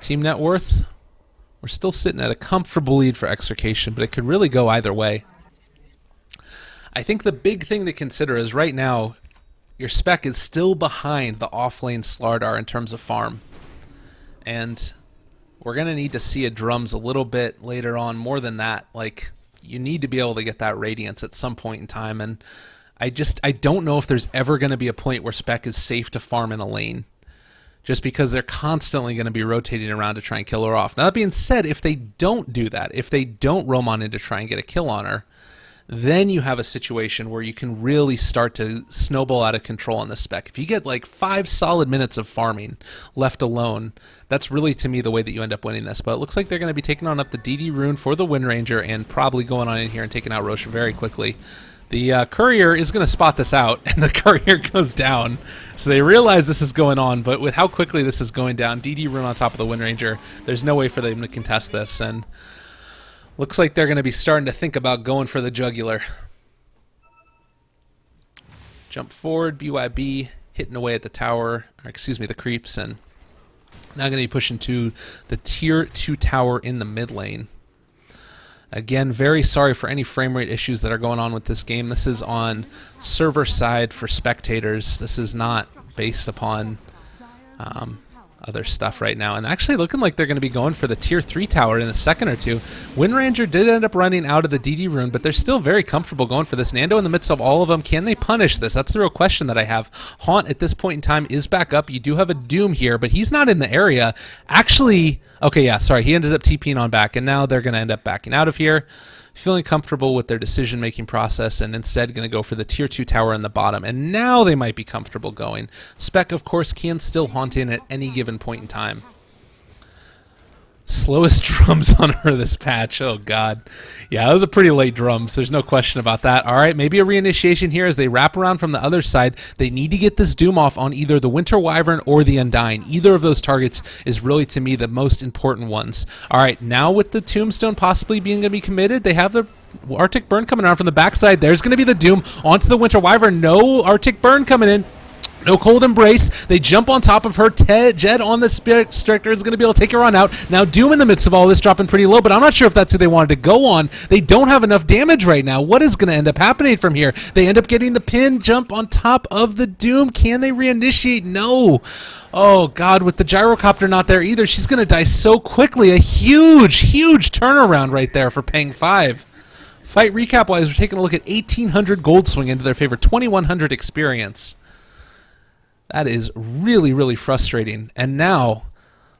Team net worth, we're still sitting at a comfortable lead for Execration, but it could really go either way. I think the big thing to consider is right now, your spec is still behind the off-lane Slardar in terms of farm. And we're going to need to see a drums a little bit later on, more than that. Like, you need to be able to get that Radiance at some point in time, and I don't know if there's ever going to be a point where spec is safe to farm in a lane, just because they're constantly going to be rotating around to try and kill her off. Now, that being said, if they don't do that, if they don't roam on in to try and get a kill on her, then you have a situation where you can really start to snowball out of control on the spec. If you get like 5 solid minutes of farming left alone, that's really, to me, the way that you end up winning this. But it looks like they're going to be taking on up the DD rune for the Wind Ranger and probably going on in here and taking out Roche very quickly. The courier is going to spot this out, and the courier goes down. So they realize this is going on, but with how quickly this is going down, DD rune on top of the Wind Ranger, there's no way for them to contest this. And looks like they're going to be starting to think about going for the jugular. Jump forward, BYB, hitting away at the tower, or excuse me, the creeps, and now going to be pushing to the tier 2 tower in the mid lane. Again, very sorry for any frame rate issues that are going on with this game. This is on server side for spectators. This is not based upon other stuff right now. And actually looking like they're going to be going for the tier 3 tower in a second or two. Wind Ranger did end up running out of the DD rune, but they're still very comfortable going for this. Nando in the midst of all of them. Can they punish this? That's the real question that I have. Haunt at this point in time is back up. You do have a Doom here, but he's not in the area. Actually, okay, yeah, sorry. He ended up TPing on back, and now they're going to end up backing out of here, feeling comfortable with their decision-making process, and instead going to go for the tier 2 tower in the bottom. And now they might be comfortable going. Spec, of course, can still haunt in at any given point in time. Slowest drums on her this patch. Oh, God. Yeah, that was a pretty late drums. There's no question about that. All right, maybe a reinitiation here as they wrap around from the other side. They need to get this Doom off on either the Winter Wyvern or the Undying. Either of those targets is really, to me, the most important ones. All right, now with the Tombstone possibly being going to be committed, they have the Arctic Burn coming around from the backside. There's going to be the Doom onto the Winter Wyvern. No Arctic Burn coming in. No Cold Embrace. They jump on top of her. Jed on the Spirit Stricter is going to be able to take her on out. Now Doom in the midst of all this dropping pretty low, but I'm not sure if that's who they wanted to go on. They don't have enough damage right now. What is going to end up happening from here? They end up getting the pin jump on top of the Doom. Can they reinitiate? No. Oh, God, with the gyrocopter not there either, she's going to die so quickly. A huge, huge turnaround right there for Pang5. Fight recap-wise, we're taking a look at 1,800 gold swing into their favor, 2,100 experience. That is really, really frustrating. And now,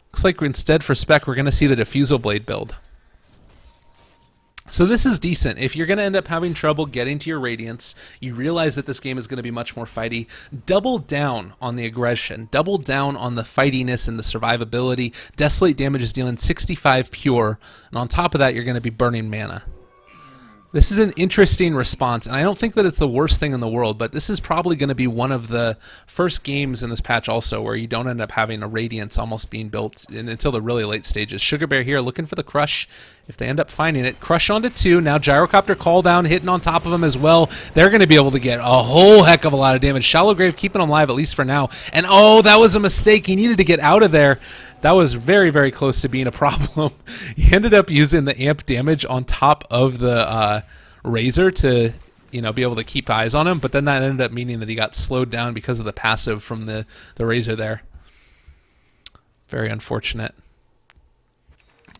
looks like instead for spec, we're going to see the Diffusal Blade build. So this is decent. If you're going to end up having trouble getting to your Radiance, you realize that this game is going to be much more fighty, double down on the aggression, double down on the fightiness and the survivability. Desolate damage is dealing 65 pure, and on top of that, you're going to be burning mana. This is an interesting response, and I don't think that it's the worst thing in the world, but this is probably going to be one of the first games in this patch also where you don't end up having a Radiance almost being built until the really late stages. Sugar Bear here looking for the Crush. If they end up finding it, Crush onto 2. Now Gyrocopter call down, hitting on top of him as well. They're going to be able to get a whole heck of a lot of damage. Shallow Grave keeping him alive, at least for now. And oh, that was a mistake. He needed to get out of there. That was very, very close to being a problem. He ended up using the amp damage on top of the Razor to, you know, be able to keep eyes on him, but then that ended up meaning that he got slowed down because of the passive from the Razor there. Very unfortunate.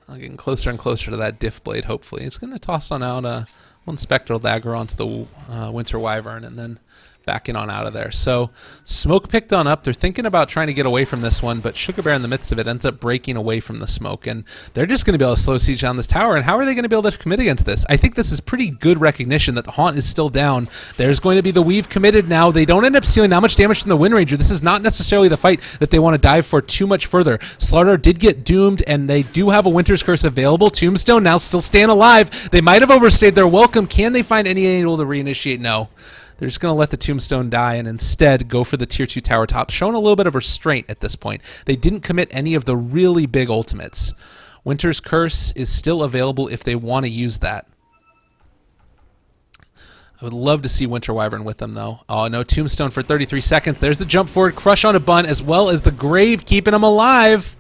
Getting closer and closer to that Diff Blade, hopefully. He's going to toss on out one Spectral Dagger onto the Winter Wyvern and then backing on out of there. So smoke picked on up. They're thinking about trying to get away from this one, but Sugar Bear in the midst of it ends up breaking away from the smoke, and they're just going to be able to slow siege down this tower. And how are they going to be able to commit against this? I think this is pretty good recognition that the Haunt is still down. There's going to be the Weave committed now. They don't end up stealing that much damage from the Wind Ranger. This is not necessarily the fight that they want to dive for too much further. Slardar did get doomed, and they do have a Winter's Curse available. Tombstone now still staying alive. They might have overstayed their welcome. Can they find any angle to reinitiate? No. They're just going to let the Tombstone die and instead go for the tier 2 tower top, showing a little bit of restraint at this point. They didn't commit any of the really big ultimates. Winter's Curse is still available if they want to use that. I would love to see Winter Wyvern with them, though. Oh, no, Tombstone for 33 seconds. There's the jump forward, Crush on a Bun, as well as the Grave keeping him alive.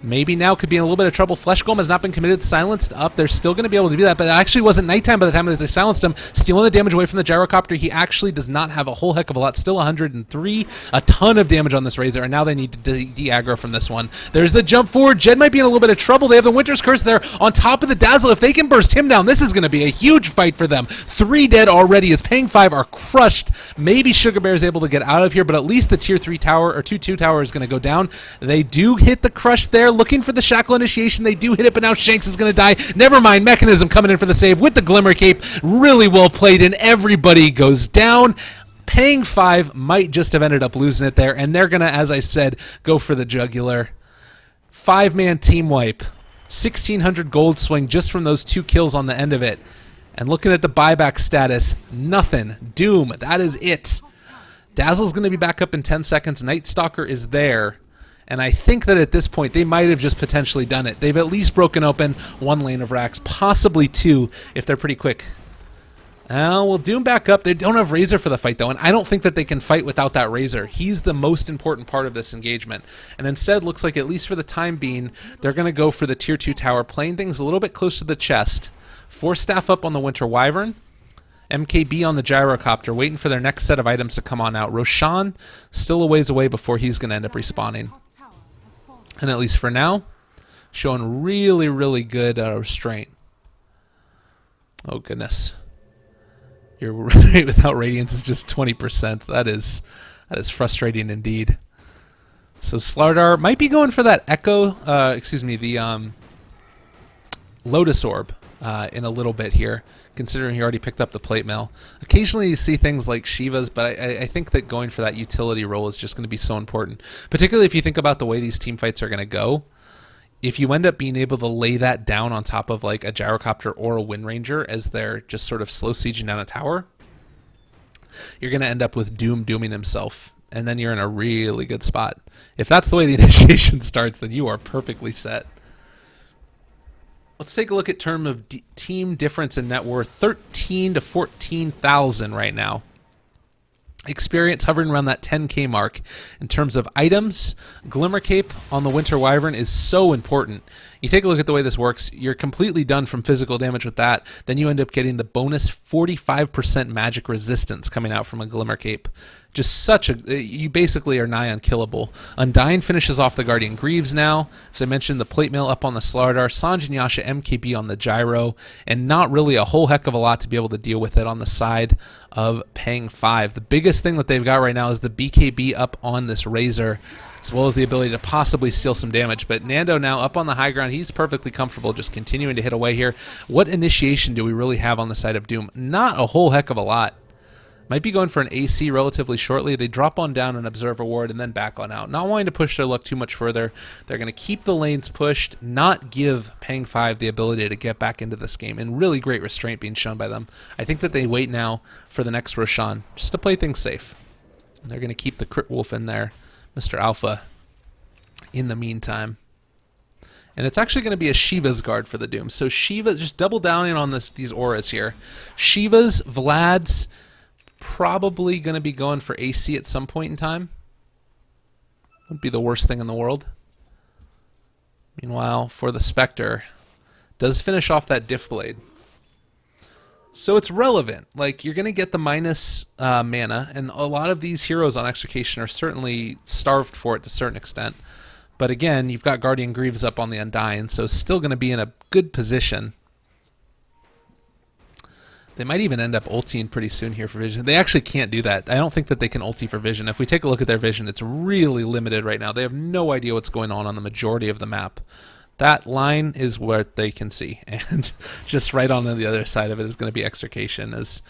Maybe now could be in a little bit of trouble. Flesh Golem has not been committed, silenced up. They're still going to be able to do that, but it actually wasn't nighttime by the time that they silenced him. Stealing the damage away from the gyrocopter. He actually does not have a whole heck of a lot. Still 103. A ton of damage on this Razor, and now they need to de-aggro from this one. There's the jump forward. Jed might be in a little bit of trouble. They have the Winter's Curse there on top of the Dazzle. If they can burst him down, this is going to be a huge fight for them. 3 dead already as Pang5 are crushed. Maybe Sugar Bear is able to get out of here, but at least the tier 3 tower, or 2-2 tower is going to go down. They do hit the crush there, looking for the Shackle Initiation. They do hit it, but now Shanks is going to die. Never mind, Mechanism coming in for the save with the Glimmer Cape. Really well played, and everybody goes down. Pang5 might just have ended up losing it there, and they're going to, as I said, go for the jugular. 5-man team wipe. 1,600 gold swing just from those 2 kills on the end of it. And looking at the buyback status, nothing. Doom, that is it. Dazzle's going to be back up in 10 seconds. Night Stalker is there. And I think that at this point, they might have just potentially done it. They've at least broken open 1 lane of racks, possibly 2 if they're pretty quick. Well, Doom back up. They don't have Razor for the fight, though, and I don't think that they can fight without that Razor. He's the most important part of this engagement. And instead, looks like, at least for the time being, they're going to go for the tier 2 tower, playing things a little bit close to the chest. 4 staff up on the Winter Wyvern. MKB on the gyrocopter, waiting for their next set of items to come on out. Roshan still a ways away before he's going to end up respawning. And at least for now, showing really, really good restraint. Oh, goodness. Your rate without Radiance is just 20%. That is frustrating indeed. So Slardar might be going for that Echo, the Lotus Orb in a little bit here, considering he already picked up the plate mail. Occasionally you see things like Shiva's, but I think that going for that utility role is just going to be so important, particularly if you think about the way these team fights are going to go. If you end up being able to lay that down on top of like a gyrocopter or a Wind Ranger as they're just sort of slow sieging down a tower, you're going to end up with Doom dooming himself, and then you're in a really good spot. If that's the way the initiation starts, then you are perfectly set. Let's take a look at term of team difference in net worth. 13 to 14,000 right now. Experience hovering around that 10k mark. In terms of items, Glimmer Cape on the Winter Wyvern is so important. You take a look at the way this works, you're completely done from physical damage with that. Then you end up getting the bonus 45% magic resistance coming out from a Glimmer Cape. Just such a... you basically are nigh unkillable. Undying finishes off the Guardian Greaves now. As I mentioned, the plate mail up on the Slardar, Sanj and Yasha MKB on the Gyro, and not really a whole heck of a lot to be able to deal with it on the side of Pang5. The biggest thing that they've got right now is the BKB up on this Razor, as well as the ability to possibly steal some damage. But Nando now up on the high ground. He's perfectly comfortable just continuing to hit away here. What initiation do we really have on the side of Doom? Not a whole heck of a lot. Might be going for an AC relatively shortly. They drop on down and observe a ward and then back on out. Not wanting to push their luck too much further. They're going to keep the lanes pushed, not give Pang5 the ability to get back into this game, and really great restraint being shown by them. I think that they wait now for the next Roshan, just to play things safe. They're going to keep the Crit Wolf in there, Mr. Alpha, in the meantime. And it's actually going to be a Shiva's guard for the Doom. So Shiva, just double down on these auras here. Shiva's, Vlad's, probably going to be going for AC at some point in time. Wouldn't be the worst thing in the world. Meanwhile, for the Spectre, does finish off that Diff Blade. So it's relevant. Like, you're going to get the minus mana, and a lot of these heroes on Execration are certainly starved for it to a certain extent. But again, you've got Guardian Greaves up on the Undying, so still going to be in a good position. They might even end up ulting pretty soon here for Vision. They actually can't do that. I don't think that they can ulti for Vision. If we take a look at their Vision, it's really limited right now. They have no idea what's going on the majority of the map. That line is what they can see. And just right on the other side of it is going to be Execration, as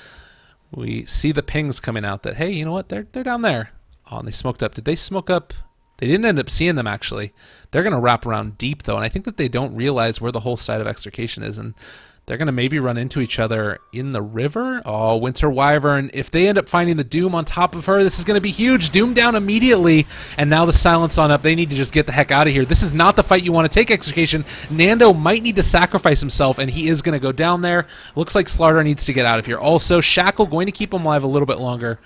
we see the pings coming out that, hey, you know what? They're down there. Oh, and they smoked up. Did they smoke up? They didn't end up seeing them, actually. They're going to wrap around deep, though, and I think that they don't realize where the whole side of Execration is, and they're going to maybe run into each other in the river. Oh, Winter Wyvern. If they end up finding the Doom on top of her, this is going to be huge. Doom down immediately, and now the silence on up. They need to just get the heck out of here. This is not the fight you want to take, Execration. Nando might need to sacrifice himself, and he is going to go down there. Looks like Slardar needs to get out of here. Also, Shackle going to keep him alive a little bit longer.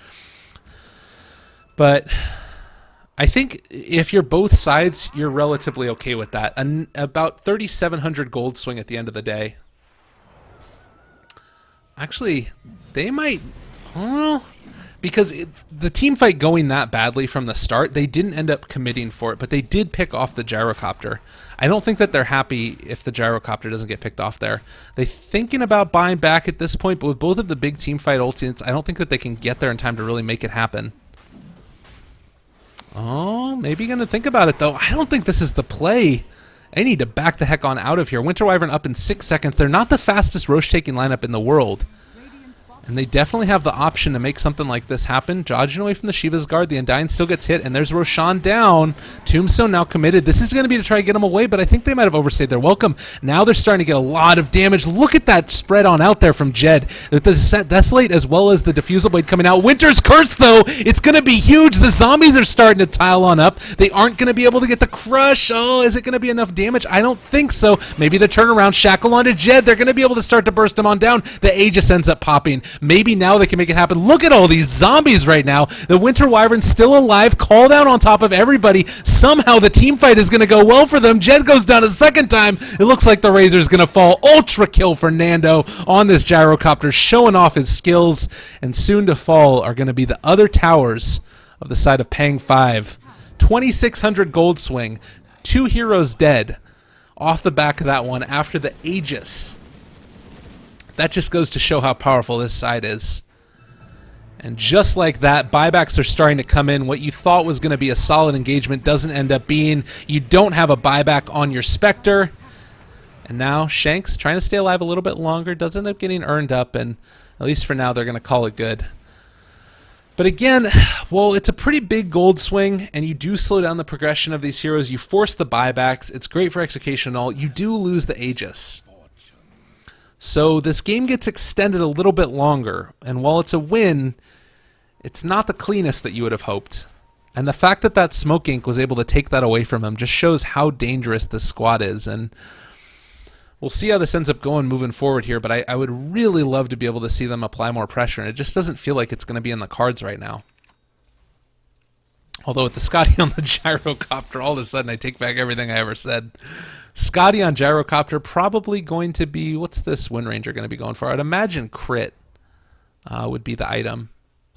But I think if you're both sides, you're relatively okay with that. About 3,700 gold swing at the end of the day. Actually, they might... Well, because the team fight going that badly from the start, they didn't end up committing for it, but they did pick off the gyrocopter. I don't think that they're happy if the gyrocopter doesn't get picked off there. They're thinking about buying back at this point, but with both of the big team fight ultimates, I don't think that they can get there in time to really make it happen. Oh, maybe going to think about it, though. I don't think this is the play. I need to back the heck on out of here. Winter Wyvern up in 6 seconds. They're not the fastest Roche-taking lineup in the world. And they definitely have the option to make something like this happen. Dodging away from the Shiva's Guard. The Undying still gets hit, and there's Roshan down. Tombstone now committed. This is going to be to try to get him away, but I think they might have overstayed their welcome. Now they're starting to get a lot of damage. Look at that spread on out there from Jed. The Desolate as well as the Diffusal Blade coming out. Winter's Curse, though. It's going to be huge. The zombies are starting to tile on up. They aren't going to be able to get the crush. Oh, is it going to be enough damage? I don't think so. Maybe the turnaround. Shackle onto Jed. They're going to be able to start to burst him on down. The Aegis ends up popping. Maybe now they can make it happen. Look at all these zombies right now. The Winter Wyvern's still alive. Call down on top of everybody. Somehow the team fight is going to go well for them. Jed goes down a second time. It looks like the Razor's going to fall. Ultra kill for Nando on this gyrocopter, showing off his skills. And soon to fall are going to be the other towers of the side of Pang5. 2,600 gold swing. 2 heroes dead off the back of that one after the Aegis. That just goes to show how powerful this side is. And just like that, buybacks are starting to come in. What you thought was going to be a solid engagement doesn't end up being. You don't have a buyback on your Spectre. And now Shanks, trying to stay alive a little bit longer, does end up getting earned up, and at least for now they're going to call it good. But again, well, it's a pretty big gold swing, and you do slow down the progression of these heroes. You force the buybacks. It's great for execution and all. You do lose the Aegis. So this game gets extended a little bit longer, and while it's a win, it's not the cleanest that you would have hoped. And the fact that that Smoke Ink was able to take that away from him just shows how dangerous this squad is. And we'll see how this ends up going moving forward here, but I would really love to be able to see them apply more pressure, and it just doesn't feel like it's going to be in the cards right now. Although with the Scotty on the gyrocopter, all of a sudden I take back everything I ever said. Scotty on gyrocopter probably going to be, what's this Wind Ranger going to be going for? I'd imagine crit would be the item.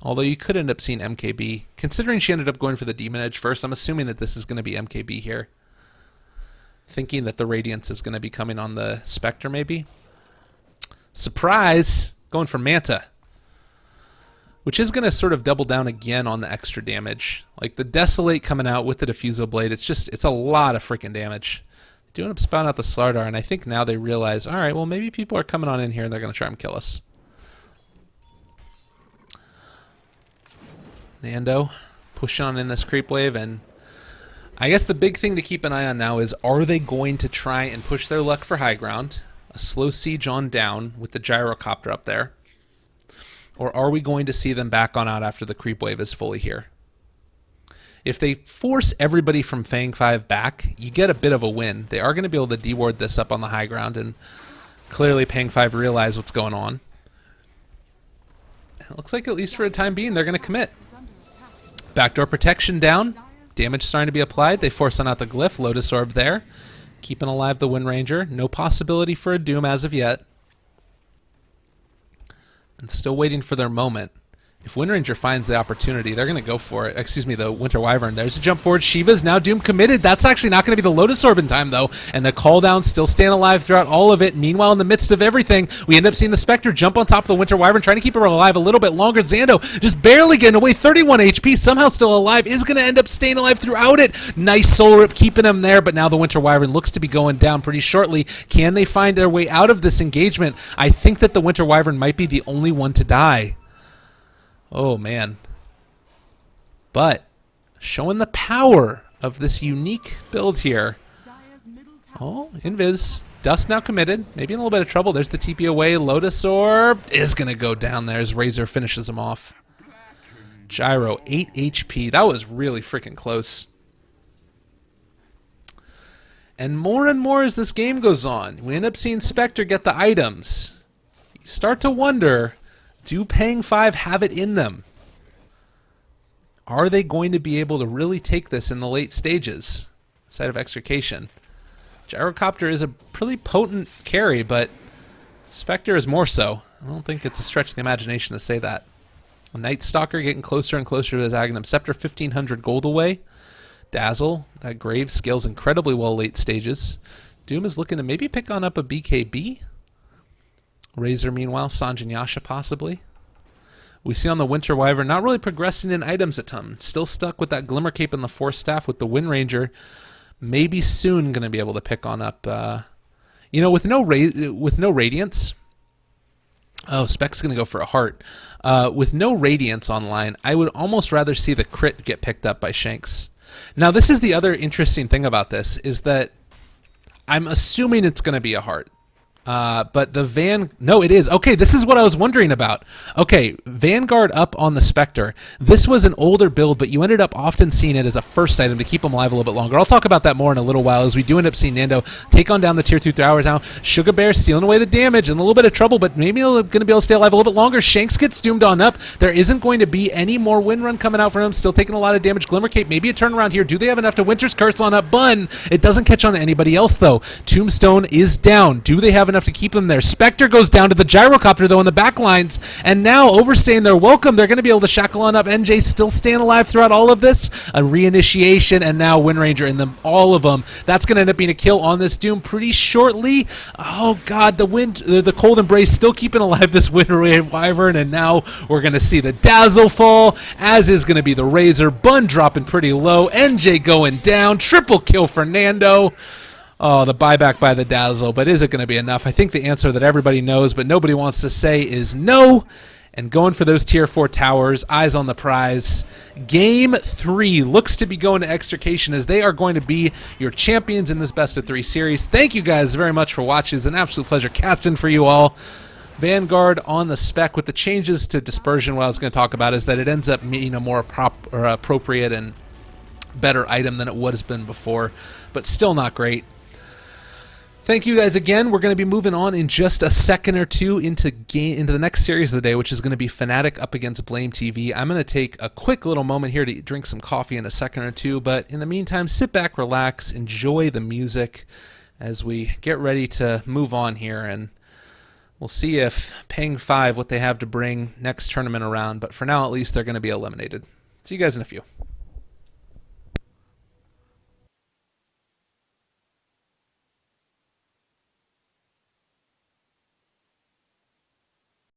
Although you could end up seeing MKB. Considering she ended up going for the Demon Edge first, I'm assuming that this is going to be MKB here. Thinking that the Radiance is going to be coming on the Spectre maybe. Surprise! Going for Manta. Which is going to sort of double down again on the extra damage. Like the Desolate coming out with the Diffusal Blade, it's a lot of freaking damage. They do end up spouting out the Slardar, and I think now they realize, alright, well maybe people are coming on in here and they're going to try and kill us. Nando pushing on in this creep wave, and I guess the big thing to keep an eye on now is, are they going to try and push their luck for high ground? A slow siege on down with the gyrocopter up there. Or are we going to see them back on out after the creep wave is fully here? If they force everybody from Pang5 back, you get a bit of a win. They are going to be able to deward this up on the high ground, and clearly Pang5 realize what's going on. It looks like at least for a time being they're going to commit. Backdoor protection down. Damage starting to be applied. They force on out the glyph. Lotus Orb there. Keeping alive the Wind Ranger. No possibility for a Doom as of yet. And still waiting for their moment. If Wind Ranger finds the opportunity, they're going to go for it. Excuse me, the Winter Wyvern. There's a jump forward. Shiva's now Doom committed. That's actually not going to be the Lotus Orb in time, though. And the call down still staying alive throughout all of it. Meanwhile, in the midst of everything, we end up seeing the Spectre jump on top of the Winter Wyvern, trying to keep her alive a little bit longer. Zando just barely getting away. 31 HP, somehow still alive. Is going to end up staying alive throughout it. Nice Soul Rip keeping him there, but now the Winter Wyvern looks to be going down pretty shortly. Can they find their way out of this engagement? I think that the Winter Wyvern might be the only one to die. Oh, man. But showing the power of this unique build here. Oh, Invis. Dust now committed. Maybe in a little bit of trouble. There's the TP away. Lotus Orb is going to go down there as Razor finishes him off. Gyro, 8 HP. That was really freaking close. And more as this game goes on, we end up seeing Spectre get the items. You start to wonder, do Pang5 have it in them? Are they going to be able to really take this in the late stages? Side of Execration. Gyrocopter is a pretty potent carry, but Spectre is more so. I don't think it's a stretch of the imagination to say that. A Night Stalker getting closer and closer to his Aghanim Scepter, 1,500 gold away. Dazzle, that Grave scales incredibly well late stages. Doom is looking to maybe pick on up a BKB. Razor, meanwhile, Sanjin Yasha possibly. We see on the Winter Wyvern not really progressing in items a ton. Still stuck with that Glimmer Cape and the Force Staff with the Wind Ranger. Maybe soon going to be able to pick on up, with no Radiance. Oh, Spec's going to go for a heart. With no Radiance online, I would almost rather see the crit get picked up by Shanks. Now, this is the other interesting thing about this, is that I'm assuming it's going to be a heart. But the no, it is. Okay, this is what I was wondering about. Okay, Vanguard up on the Spectre. This was an older build, but you ended up often seeing it as a first item to keep him alive a little bit longer. I'll talk about that more in a little while, as we do end up seeing Nando take on down the tier 2 towers now. Sugar Bear stealing away the damage and a little bit of trouble, but maybe he's going to be able to stay alive a little bit longer. Shanks gets doomed on up. There isn't going to be any more Wind Run coming out for him. Still taking a lot of damage. Glimmer Cape, maybe a turnaround here. Do they have enough to Winter's Curse on up? Bun. It doesn't catch on to anybody else, though. Tombstone is down. Do they have enough to keep him there? Spectre goes down to the Gyrocopter, though, in the back lines, and now overstaying their welcome. They're going to be able to shackle on up. NJ still staying alive throughout all of this. A reinitiation, and now Wind Ranger in them, all of them. That's going to end up being a kill on this Doom pretty shortly. Oh, God, the Cold Embrace still keeping alive this Wind Wyvern, and now we're going to see the Dazzle fall, as is going to be the Razor. Bun dropping pretty low. NJ going down. Triple kill for Nando. Oh, the buyback by the Dazzle, but is it going to be enough? I think the answer that everybody knows, but nobody wants to say, is no. And going for those tier 4 towers, eyes on the prize. Game 3 looks to be going to Execration, as they are going to be your champions in this best of 3 series. Thank you guys very much for watching. It's an absolute pleasure casting for you all. Vanguard on the spec with the changes to Dispersion. What I was going to talk about is that it ends up being a more appropriate and better item than it would have been before, but still not great. Thank you guys again. We're going to be moving on in just a second or two into the next series of the day, which is going to be Fnatic up against Blame TV. I'm going to take a quick little moment here to drink some coffee in a second or two, but in the meantime, sit back, relax, enjoy the music as we get ready to move on here, and we'll see if Pang5, what they have to bring next tournament around, but for now at least, they're going to be eliminated. See you guys in a few.